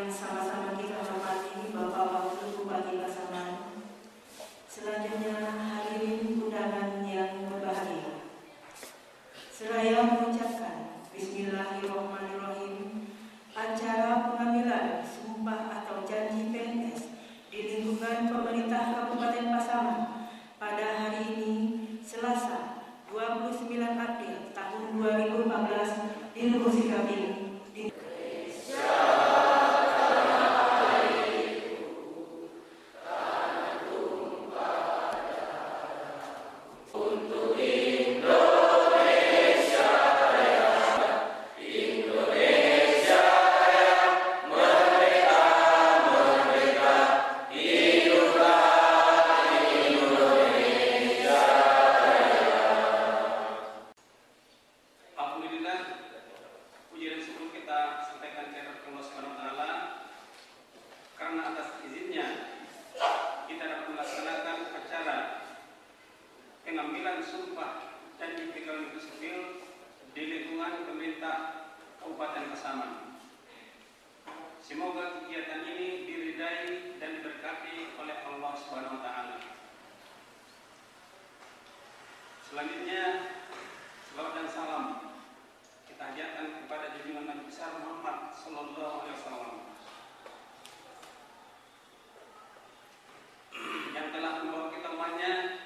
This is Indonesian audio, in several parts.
yang sama-sama kita hormati Bapak Wakil Bupati Pasaman. Selanjutnya hadirin undangan yang berbahagia. Seraya mengucapkan Bismillahirrahmanirrahim, acara pengambilan sumpah atau janji PNS di lingkungan pemerintah Kabupaten Pasaman pada hari ini, Selasa 29 April tahun 2014 di Kursi Kabin. Karena atas izinnya kita dapat melaksanakan acara pengambilan sumpah janji pegawai negeri sipil di lingkungan pemerintah Kabupaten Pasaman. Semoga kegiatan ini diridai dan diberkati oleh Allah Subhanahu wa taala. Selanjutnya, salawat dan salam kita hadiahkan kepada junjungan Nabi besar Muhammad sallallahu alaihi wasallam yang telah membawa kita semuanya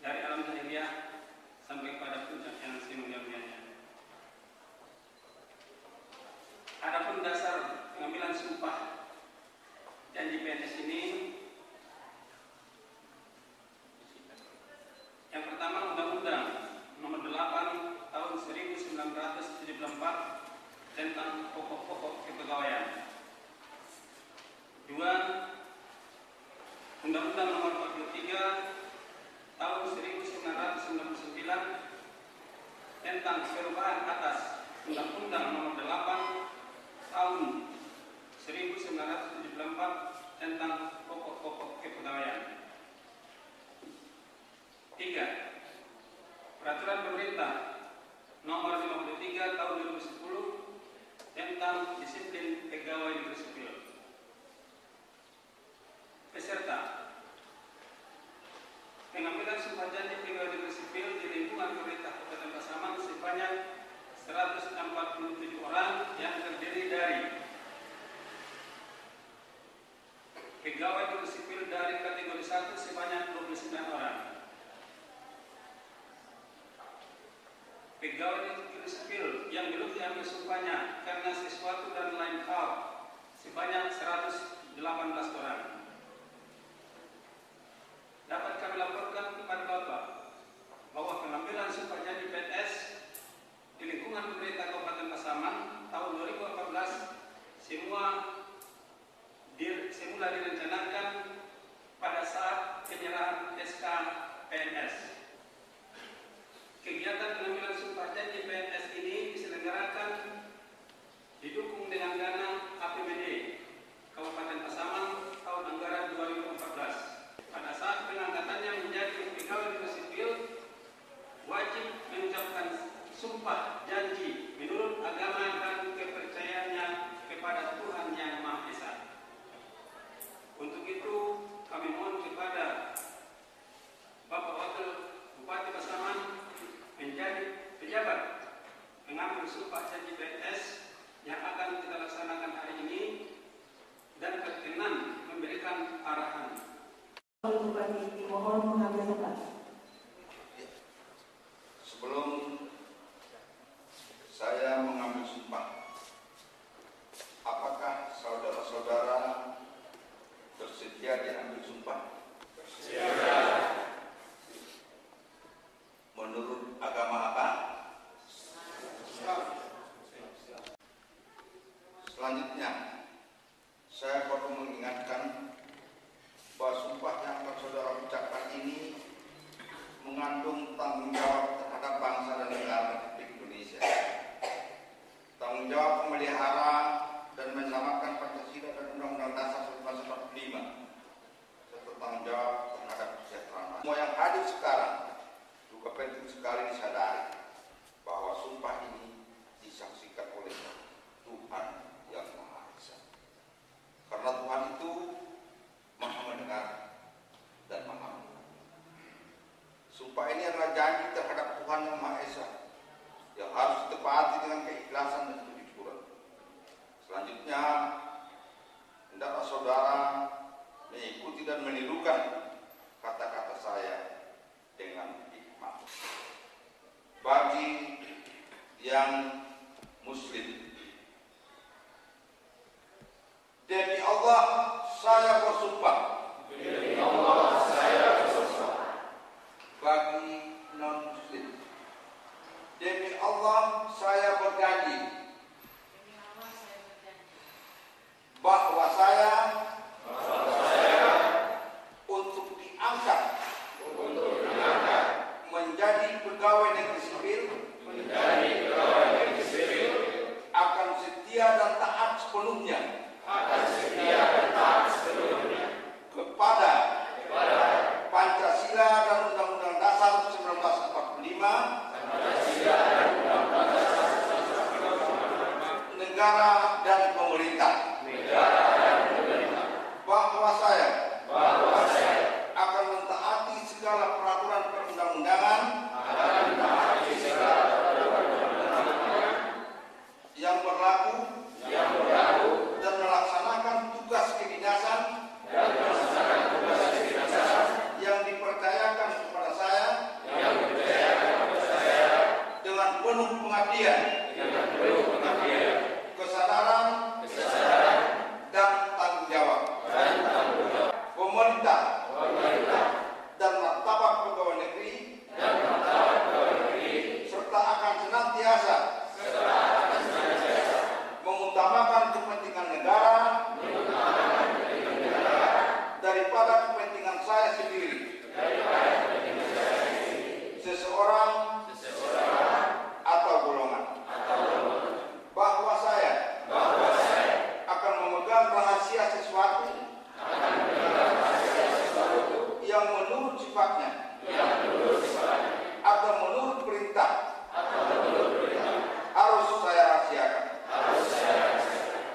dari alam jahiliyah sampai pada puncak yang semuanya. Adapun dasar pengambilan sumpah janji PNS ini, yang pertama Undang-Undang Nomor 8 Tahun 1974 tentang pokok-pokok kepegawaian. 2. Undang-Undang Nomor 43 Tahun 1999 tentang perubahan atas Undang-Undang Nomor 8 Tahun 1974 tentang pokok-pokok kepegawaian. 3. Peraturan Pemerintah Nomor 53 Tahun 2010 tentang disiplin pegawai negeri sipil. Beserta pengambilan sumpah janji pegawai negeri sipil di lingkungan pemerintah Kabupaten Pasaman sebanyak 147 orang yang terdiri dari pegawai negeri sipil dari kategori 1 sebanyak 29 orang, pegawai negeri sipil yang belum diambil sumpahnya karena sesuatu dan lain hal sebanyak 118 orang. Dapat kami laporkan kepada Bapak bahwa pengambilan sumpah janji PNS di lingkungan pemerintah Kabupaten Pasaman tahun 2014 semula direncanakan pada saat penyerahan SK PNS. Kegiatan pengambilan sumpah janji PNS ini diselenggarakan didukung dengan dana APBD Kabupaten Pasaman tahun anggaran 2014. Pada saat pengangkatannya menjadi pegawai negeri sipil, wajib mengucapkan sumpah janji menurut agama dan kepercayaannya kepada Tuhan Yang Maha Esa. Untuk itu, kami mohon kepada Bapak Wakil Bupati Pasaman menjadi pejabat mengambil sumpah janji PNS yang akan kita laksanakan hari ini dan berkenan memberikan arahan. Bupati dimohon mengambil tempat. Sebelum saya mengambil sumpah, apakah saudara-saudara bersedia diambil sumpah? Bersedia. Menurut agama apa? Selanjutnya, saya perlu mengingatkan bahwa sumpah yang akan saudara ucapkan ini mengandung tanggung jawab terhadap bangsa dan negara Republik Indonesia. Tanggung jawab memelihara dan menyelamatkan Pancasila dan Undang-Undang Dasar 1945, serta tanggung jawab terhadap kesejahteraan. Semua yang hadir sekarang juga penting sekali disadari bahwa sumpah ini disaksikan oleh Tuhan Yang karena Tuhan itu Maha mendengar dan Maha melihat. Sumpah ini adalah janji terhadap Tuhan yang Maha Esa yang harus ditepati dengan keikhlasan dan kejujuran. Selanjutnya, hendaklah saudara mengikuti dan menirukan kata-kata saya dengan hikmat. Bagi yang Muslim, demi Allah saya bersumpah. Demi Allah saya bersumpah. Bagi non-Muslim, demi Allah saya berjanji. Demi Allah saya berjanji. Bahwa saya Untuk diangkat menjadi pegawai negeri sipil, akan setia dan taat sepenuhnya kepada Pancasila dan Undang-Undang Dasar 1945, negara dan pemerintah. Bahwa saya akan mentaati segala peraturan perundang-undangan yang berlaku dan melaksanakan tugas kedinasan yang dipercayakan kepada saya dengan penuh pengabdian, kesadaran dan tanggung jawab. Pemerintah dan martabat pegawai negeri serta akan senantiasa mengutamakan kepentingan negara daripada kepentingan saya sendiri, seseorang atau golongan. Bahwa saya akan memegang rahasia sesuatu yang menurut sifatnya atau menurut perintah harus saya rahasiakan.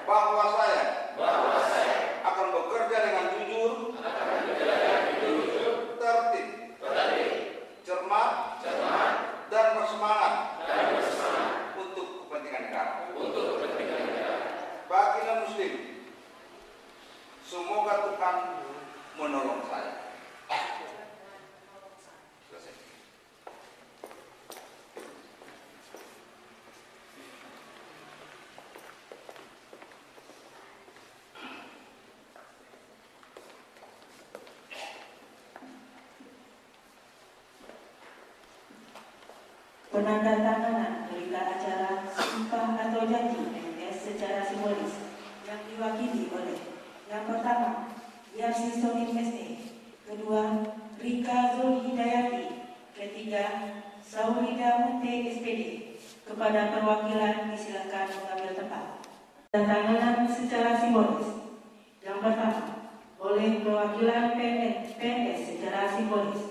Bahwa saya akan bekerja dengan jujur, tertib, cermat, dan bersemangat untuk kepentingan negara. Bagi non-Muslim, semoga Tuhan menolong saya. Selesai. Penandatanganan berita acara sumpah atau janji PNS secara simbolis yang diwakili oleh yang pertama, Yarsi Somin SD, kedua, Rika Zulhidayati, ketiga, Saurida Munte SPD. Kepada perwakilan disilakan mengambil tempat. Penandatanganan secara simbolis. Yang pertama, oleh perwakilan PNS secara simbolis.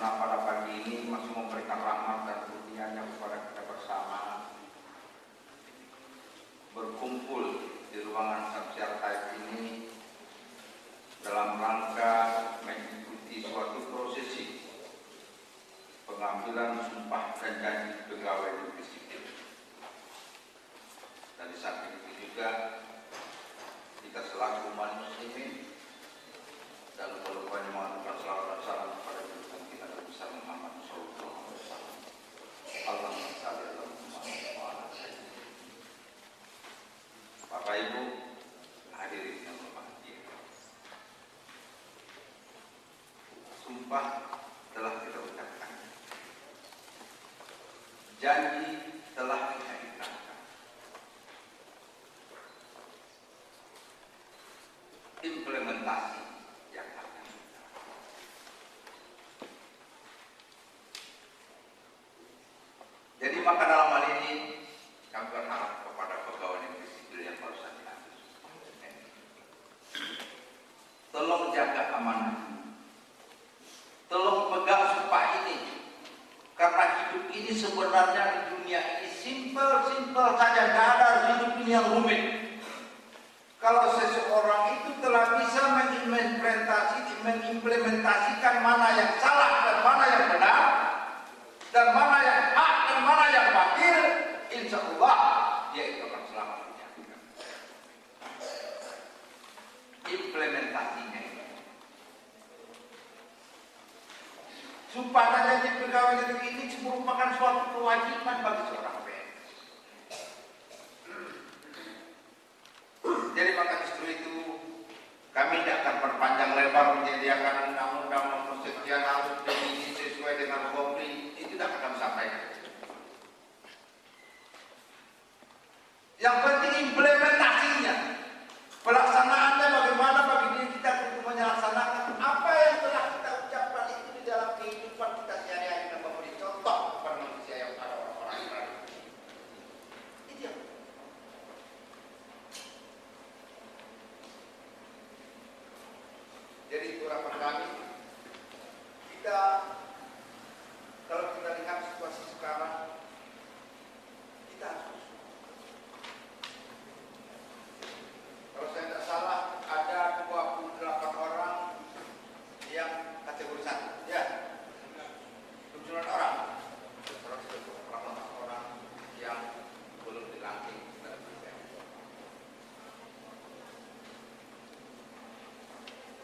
karena pada pagi ini masih memberikan rahmat dan kurnianya kepada kita bersama berkumpul di ruangan Saksiar Taib ini dalam rangka mengikuti suatu prosesi pengambilan sumpah dan janji pegawai negeri sipil. Dan di samping itu juga kita selaku umat muslimin dan lupa-lupanya mengaturkan salawat dan salam kepada junjungan kita Nabi besar Muhammad sallallahu alaihi wasallam. Allahumma shalli ala Muhammad wa ala alihi. Bapak Ibu hadirin yang berbahagia, sumpah telah kita ucapkan, janji telah kita ikatkan, implementasi yang akan kita. Jadi maka dalam hal ini kami berharap kepada pegawai negeri sipil yang baru saja diambil sumpah, tolong jaga amanah, tolong pegang sumpah ini, karena hidup ini sebenarnya di dunia ini simpel saja, tidak ada hidup ini yang rumit. Kalau seseorang itu telah bisa mengimplementasikan mana yang salah dan mana yang benar, dan mana yang hak dan mana yang batil, insya Allah dia itu akan selamat dunia. Implementasinya itu. Sumpah dan janji pegawai negeri ini merupakan suatu kewajiban bagi seorang PNS. Jadi maka justru itu kami tidak akan berpanjang lebar menyediakan undang-undang nomor sekian harus ini sesuai dengan Kopri, itu tidak akan sampaikan. Yang penting implementasinya, pelaksanaannya bagaimana bagi diri kita untuk melaksanakan apa yang telah kita ucapkan itu di dalam kehidupan kita sehari-hari dan memberi contoh kepada manusia yang ada orang-orang yang lain. Itu yang jadi itu harapan kami. Kita kalau kita lihat situasi sekarang, kita harus, kalau saya tidak salah ada 28 orang yang kategori 1, ya, 29 orang, terus 28 orang yang belum dilantik.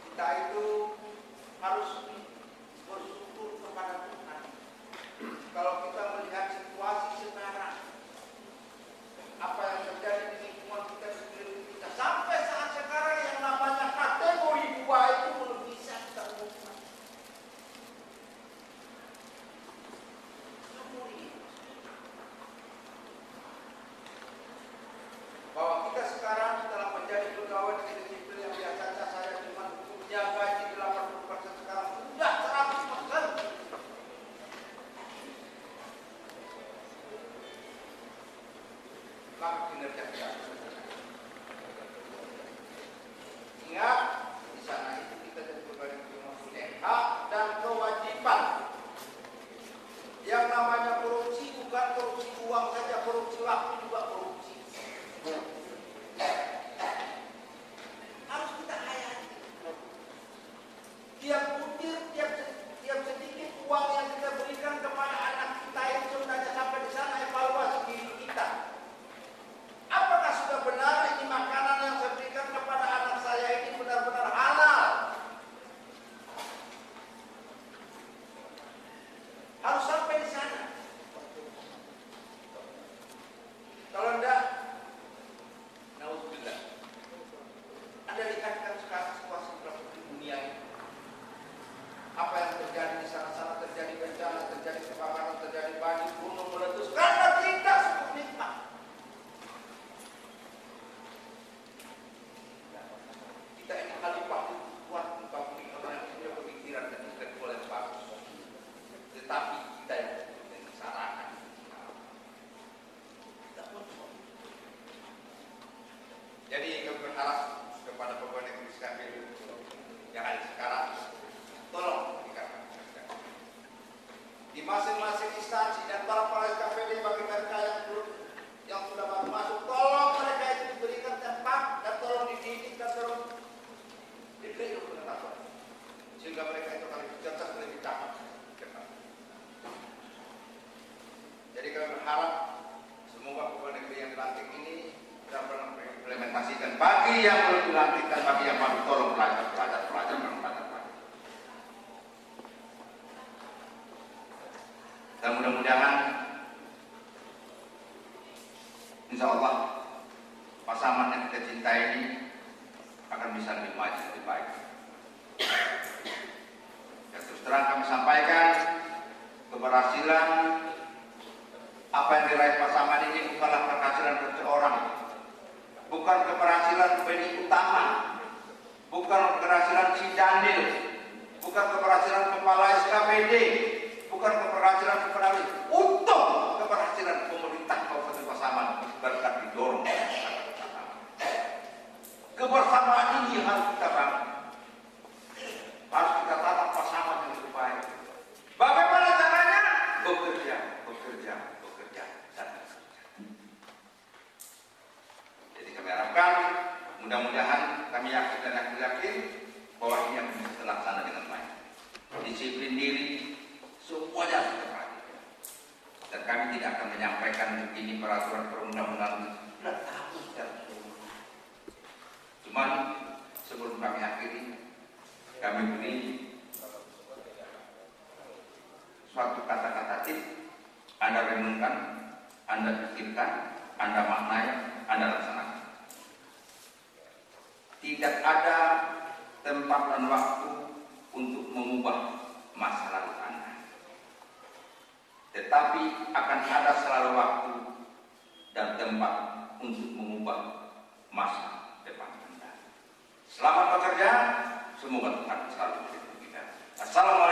Kita itu harus bersyukur kepada Tuhan. Kalau kita melihat situasi sekarang, apa yang terjadi di lingkungan kita sekeliling kita, sampai saat sekarang yang namanya kategori 2 itu belum bisa kita umumkan. Syukuri bahwa kita sekarang telah menjadi pegawai negeri sipil yang biasanya saya cuma punya gaji 80%, sekarang sudah 100%. Maka kinerja kita. Ingat, di sana itu kita jadi pegawai negeri mempunyai hak dan kewajiban. Yang namanya korupsi bukan korupsi uang saja, korupsi waktu juga korupsi. Harus kita hayati. Tiap butir, tiap sedikit uang yang kita berikan kepada anak kita itu sebenarnya sampai di sana evaluasi diri kita. Apakah sudah benar ini makanan yang saya berikan kepada anak saya ini benar-benar halal? Harus sampai di sana. Kalau enggak, naudzubillah. Anda lihat kan sekarang situasi di dunia ini. Apa yang terjadi di sana-sana, terjadi bencana, terjadi kebakaran, terjadi banjir, gunung meletus, karena kita cukup nikmat. Kita ini khalifah kuat untuk orang yang punya pemikiran dan intelektual yang bagus. Tetapi kita yang punya sarana. Jadi kami berharap kepada pegawai negeri sipil yang ada sekarang, tolong tingkatkan kerja. masing-masing instansi dan para SKPD bagi mereka yang sudah baru masuk, tolong mereka itu diberikan tempat dan tolong dididik dan tolong diberi pengetahuan sehingga mereka itu lebih cerdas, lebih cakap. Jadi kami berharap semoga pegawai negeri yang dilantik ini benar-benar mengimplementasikan bagi yang belum dilantik dan bagi yang baru, tolong pelajar. Dan mudah-mudahan insya Allah pasangan yang kita cintai ini akan bisa lebih maju, lebih baik. Dan terus terang kami sampaikan keberhasilan apa yang diraih pasangan ini bukanlah keberhasilan seseorang, bukan keberhasilan Beni Utama, bukan keberhasilan si Daniel, bukan keberhasilan kepala SKPD, bukan keberhasilan kepala, untuk keberhasilan pemerintah Kabupaten Pasaman berkat didorong kebersamaan ini harus kita bangun, harus kita tata pasangan yang lebih baik. Bagaimana caranya? Bekerja. Jadi kami harapkan, mudah-mudahan kami yakin dan aku yakin bahwa ini akan bisa terlaksana dengan baik. Disiplin diri, semuanya sudah perhatikan. Dan kami tidak akan menyampaikan ini peraturan perundang-undangan sudah tahu secara keseluruhan. Cuman sebelum kami akhiri, kami beri suatu kata-kata tips. Anda renungkan, Anda pikirkan, Anda maknai, Anda laksanakan. Tidak ada tempat dan waktu untuk mengubah masa lalu Anda, tetapi akan ada selalu waktu dan tempat untuk mengubah masa depan Anda. Selamat bekerja, semoga Tuhan selalu melindungi kita. Assalamualaikum.